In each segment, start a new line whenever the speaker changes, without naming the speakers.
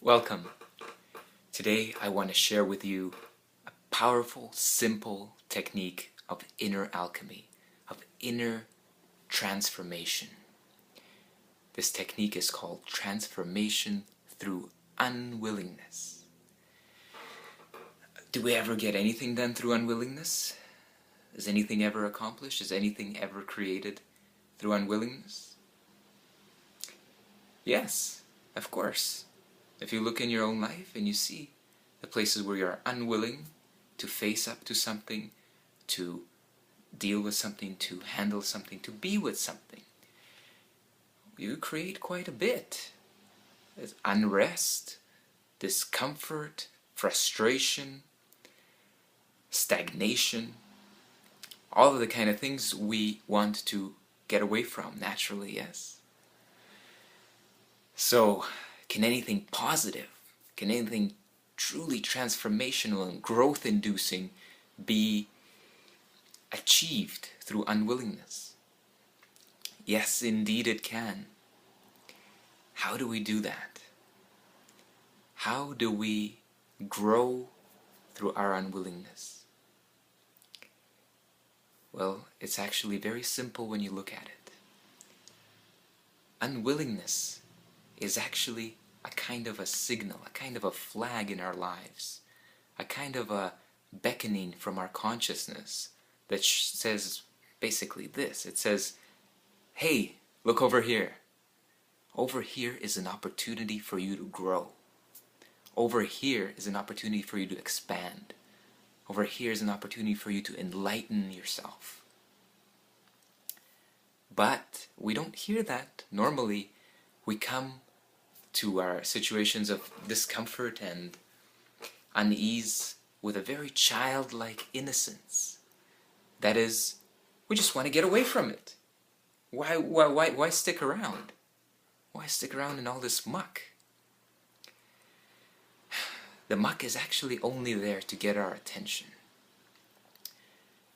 Welcome. Today I want to share with you a powerful, simple technique of inner alchemy, of inner transformation. This technique is called transformation through unwillingness. Do we ever get anything done through unwillingness? Is anything ever accomplished? Is anything ever created through unwillingness? Yes, of course. If you look in your own life and you see the places where you're unwilling to face up to something, to deal with something, to handle something, to be with something, you create quite a bit. There's unrest, discomfort, frustration, stagnation, all of the kind of things we want to get away from naturally, yes? So, can anything positive, can anything truly transformational and growth-inducing be achieved through unwillingness? Yes, indeed it can. How do we do that? How do we grow through our unwillingness? Well, it's actually very simple when you look at it. Unwillingness is actually a kind of a signal, a kind of a flag in our lives, a kind of a beckoning from our consciousness that says basically this. It says, hey, look over here. Over here is an opportunity for you to grow. Over here is an opportunity for you to expand. Over here is an opportunity for you to enlighten yourself. But we don't hear that. Normally, we come to our situations of discomfort and unease with a very childlike innocence. That is, we just want to get away from it. Why stick around? Why stick around in all this muck? The muck is actually only there to get our attention.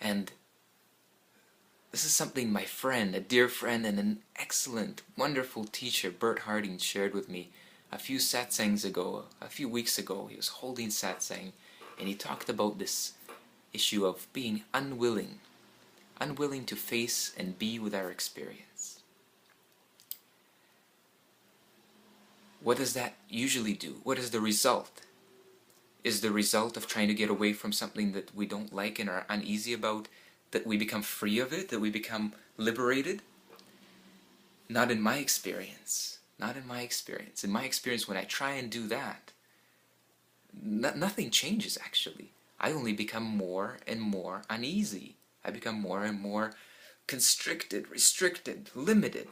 And this is something my friend, a dear friend and an excellent, wonderful teacher, Bert Harding, shared with me a few satsangs ago, a few weeks ago. He was holding satsang and he talked about this issue of being unwilling to face and be with our experience. What does that usually do? What is the result? Is the result of trying to get away from something that we don't like and are uneasy about that we become free of it, that we become liberated? Not in my experience. Not in my experience. In my experience, when I try and do that, nothing changes actually. I only become more and more uneasy. I become more and more constricted, restricted, limited.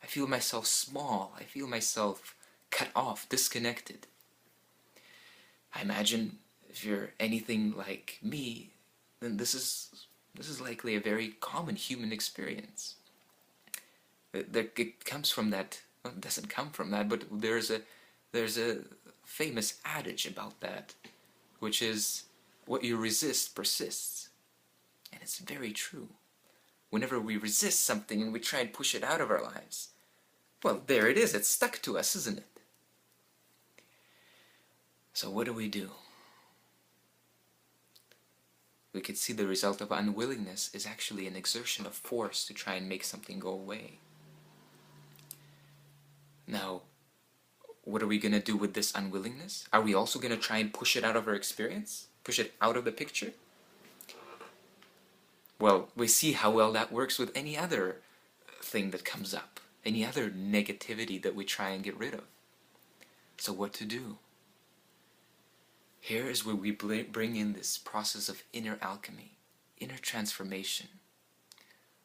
I feel myself small. I feel myself cut off, disconnected. I imagine if you're anything like me, then this is likely a very common human experience. It comes from that, well, it doesn't come from that, but there's a famous adage about that, which is, what you resist persists. And it's very true. Whenever we resist something and we try and push it out of our lives, well, there it is, it's stuck to us, isn't it? So what do? We could see the result of unwillingness is actually an exertion of force to try and make something go away. Now, what are we going to do with this unwillingness? Are we also going to try and push it out of our experience? Push it out of the picture? Well, we see how well that works with any other thing that comes up, any other negativity that we try and get rid of. So what to do? Here is where we bring in this process of inner alchemy, inner transformation,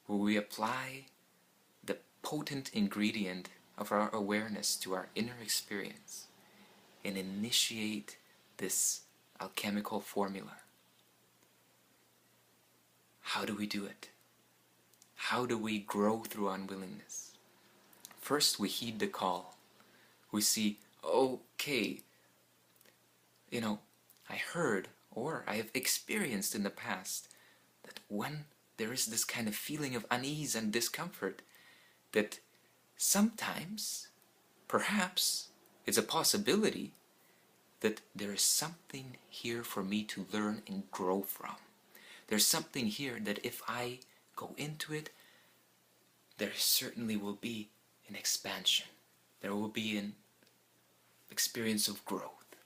where we apply the potent ingredient of our awareness to our inner experience and initiate this alchemical formula. How do we do it? How do we grow through unwillingness? First, we heed the call. We see, okay, I heard or I have experienced in the past that when there is this kind of feeling of unease and discomfort, that sometimes, perhaps, It's a possibility that there is something here for me to learn and grow from. There's something here that if I go into it, there certainly will be an expansion. There will be an experience of growth.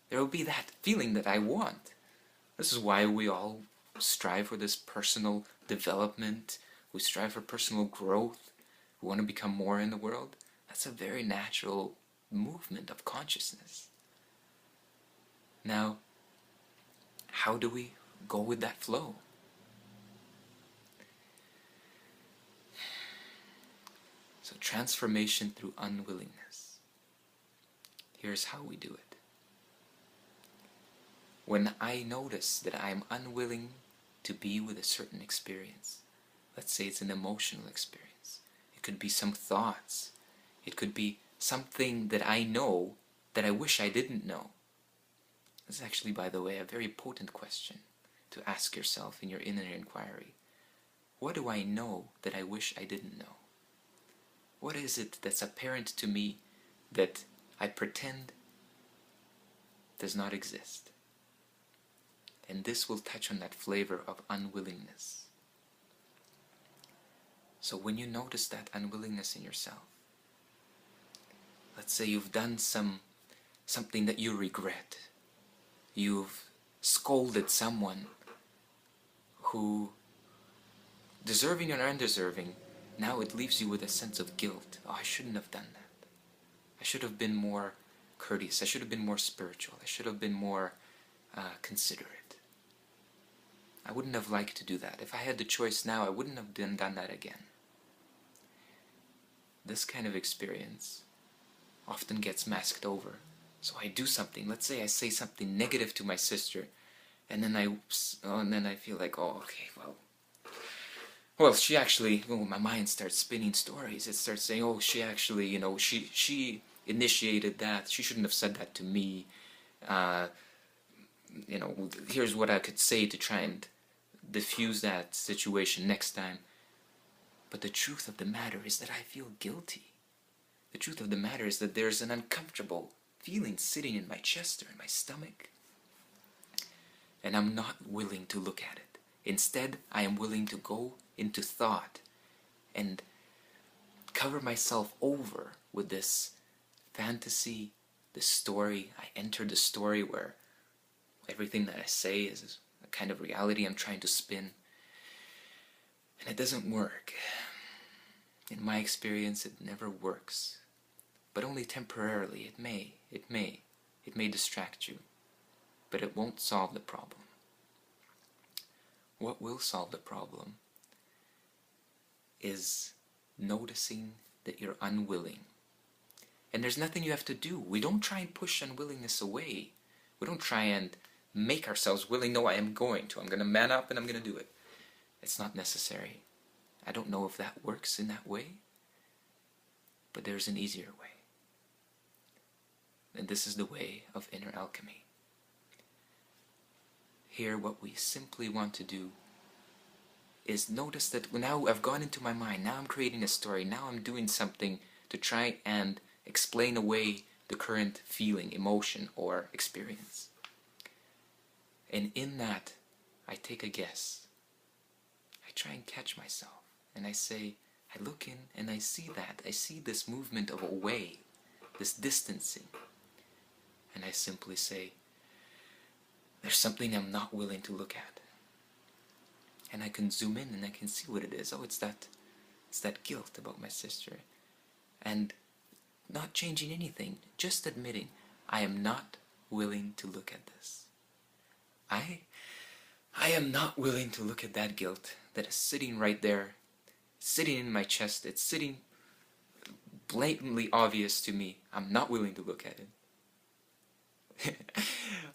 There will be that feeling that I want. This is why we all strive for this personal development. We strive for personal growth. We want to become more in the world. That's a very natural movement of consciousness. Now, how do we go with that flow? So, transformation through unwillingness. Here's how we do it. When I notice that I am unwilling to be with a certain experience, let's say it's an emotional experience, it could be some thoughts, it could be something that I know that I wish I didn't know. This is actually, by the way, a very potent question to ask yourself in your inner inquiry. What do I know that I wish I didn't know? What is it that's apparent to me that I pretend does not exist? And this will touch on that flavor of unwillingness. So when you notice that unwillingness in yourself, let's say you've done something that you regret. You've scolded someone who, deserving or undeserving, now it leaves you with a sense of guilt. Oh, I shouldn't have done that. I should have been more courteous. I should have been more spiritual. I should have been more considerate. I wouldn't have liked to do that. If I had the choice now, I wouldn't have done that again. This kind of experience often gets masked over. So I do something. Let's say I say something negative to my sister, and then I feel like, oh, okay, well, she actually, my mind starts spinning stories. It starts saying, oh, she actually, she initiated that. She shouldn't have said that to me. Here's what I could say to try and diffuse that situation next time. But the truth of the matter is that I feel guilty. The truth of the matter is that there's an uncomfortable feeling sitting in my chest or in my stomach. And I'm not willing to look at it. Instead, I am willing to go into thought and cover myself over with this fantasy, this story. I enter the story where everything that I say is a kind of reality I'm trying to spin. And it doesn't work. In my experience, it never works. But only temporarily. It may distract you. But it won't solve the problem. What will solve the problem is noticing that you're unwilling. And there's nothing you have to do. We don't try and push unwillingness away. We don't try and make ourselves willing. No, I am going to. I'm going to man up and I'm going to do it. It's not necessary. I don't know if that works in that way, but there's an easier way. And this is the way of inner alchemy. Here, what we simply want to do is notice that now I've gone into my mind, now I'm creating a story, now I'm doing something to try and explain away the current feeling, emotion, or experience. And in that, I take a guess. I try and catch myself, and I say, I look in and I see that. I see this movement of away, this distancing. And I simply say, there's something I'm not willing to look at. And I can zoom in and I can see what it is. Oh, it's that guilt about my sister. And not changing anything, just admitting, I am not willing to look at this. I am not willing to look at that guilt that is sitting right there, sitting in my chest. It's sitting blatantly obvious to me. I'm not willing to look at it.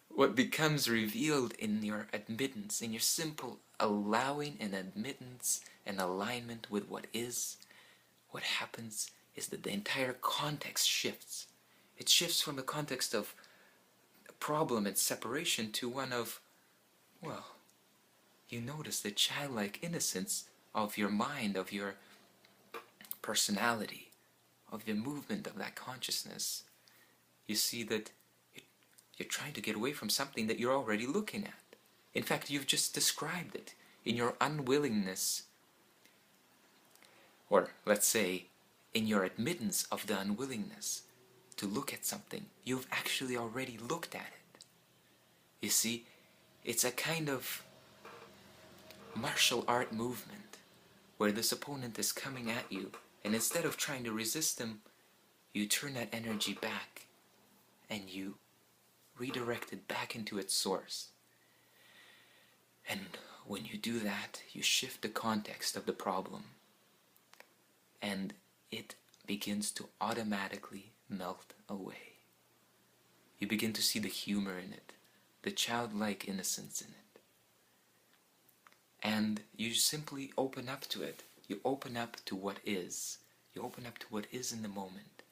What becomes revealed in your admittance, in your simple allowing and admittance and alignment with what is, what happens is that the entire context shifts. It shifts from a context of problem and separation to one of, well, you notice the childlike innocence of your mind, of your personality, of the movement of that consciousness. you see that you're trying to get away from something that you're already looking at. In fact, you've just described it. In your unwillingness, or let's say, in your admittance of the unwillingness to look at something, you've actually already looked at it. You see, it's a kind of martial art movement where this opponent is coming at you, and instead of trying to resist them, you turn that energy back and you redirect it back into its source. And when you do that, you shift the context of the problem, and it begins to automatically melt away. You begin to see the humor in it, the childlike innocence in it. And you simply open up to it. You open up to what is. You open up to what is in the moment.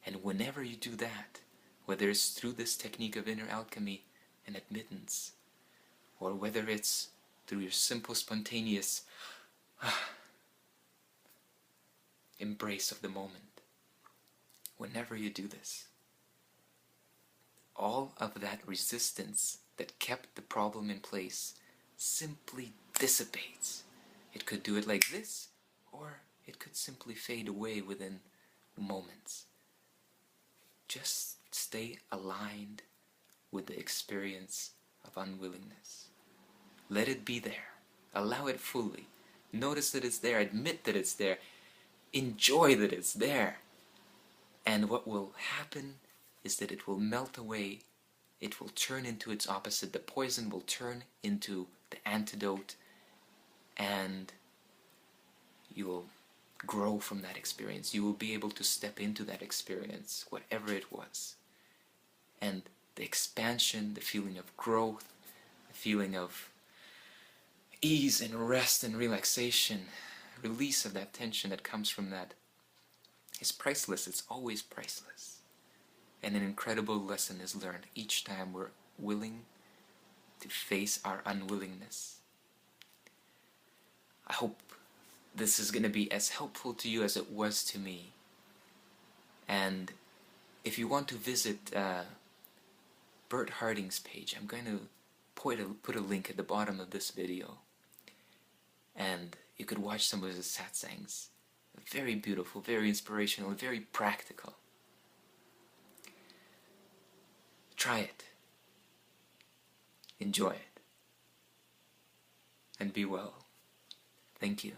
And whenever you do that, whether it's through this technique of inner alchemy and admittance, or whether it's through your simple, spontaneous embrace of the moment, whenever you do this, all of that resistance that kept the problem in place simply dissipates. It could do it like this, or it could simply fade away within moments. Just stay aligned with the experience of unwillingness. Let it be there. Allow it fully. Notice that it's there. Admit that it's there. Enjoy that it's there. And what will happen is that it will melt away. It will turn into its opposite. The poison will turn into the antidote, and you will grow from that experience. You will be able to step into that experience, whatever it was. And the expansion, the feeling of growth, the feeling of ease and rest and relaxation, release of that tension that comes from that is priceless. It's always priceless. And an incredible lesson is learned each time we're willing to face our unwillingness. I hope this is going to be as helpful to you as it was to me. And if you want to visit Bert Harding's page, I'm going to put a link at the bottom of this video. And you could watch some of his satsangs. Very beautiful, very inspirational, very practical. Try it. Enjoy it. And be well. Thank you.